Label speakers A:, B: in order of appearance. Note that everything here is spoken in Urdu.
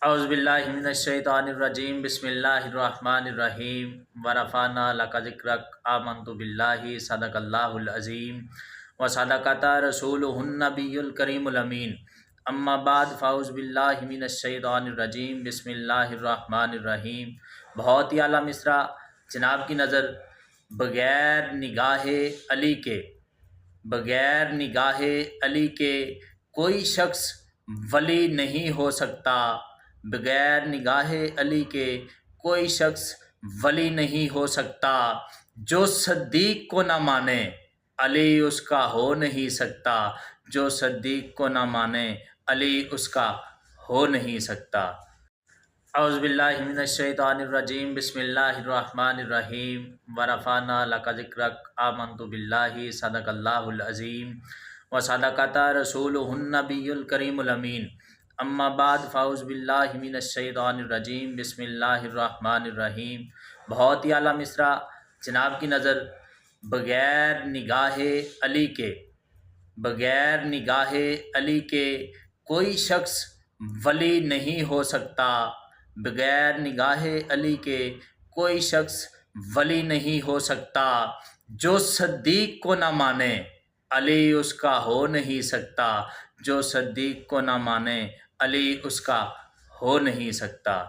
A: اعوذ باللہ من الشیطان الرجیم بسم اللہ الرحمن الرحیم ورفعنا لک ذکرک آمنت باللہ صدق اللہ العظیم وصدقت رسولہ النبی الکریم الامین اما بعد فاعوذ باللہ من الشیطان الرجیم بسم اللہ الرحمن الرحیم۔ بہت ہی اعلیٰ مصرع۔ جناب کی نظر بغیر نگاہ علی کے کوئی شخص ولی نہیں ہو سکتا۔ بغیر نگاہ علی کے کوئی شخص ولی نہیں ہو سکتا۔ جو صدیق کو نہ مانے علی اس کا ہو نہیں سکتا۔ جو صدیق کو نہ مانے علی اس کا ہو نہیں سکتا۔ اعوذ باللہ من الشیطان الرجیم بسم اللہ الرحمن الرحیم ورفعنا لک ذکرک آمنت باللہ صدق اللہ العظیم وصدقت رسولہ النبی الکریم الامین اما بعد فاعوذ باللہ من الشیطان الرجیم بسم اللہ الرحمن الرحیم۔ بہت ہی اعلیٰ مصرع۔ جناب کی نظر بغیر نگاہ علی کے کوئی شخص ولی نہیں ہو سکتا۔ بغیر نگاہ علی کے کوئی شخص ولی نہیں ہو سکتا۔ جو صدیق کو نہ مانے علی اس کا ہو نہیں سکتا۔ جو صدیق کو نہ مانے علی اس کا ہو نہیں سکتا۔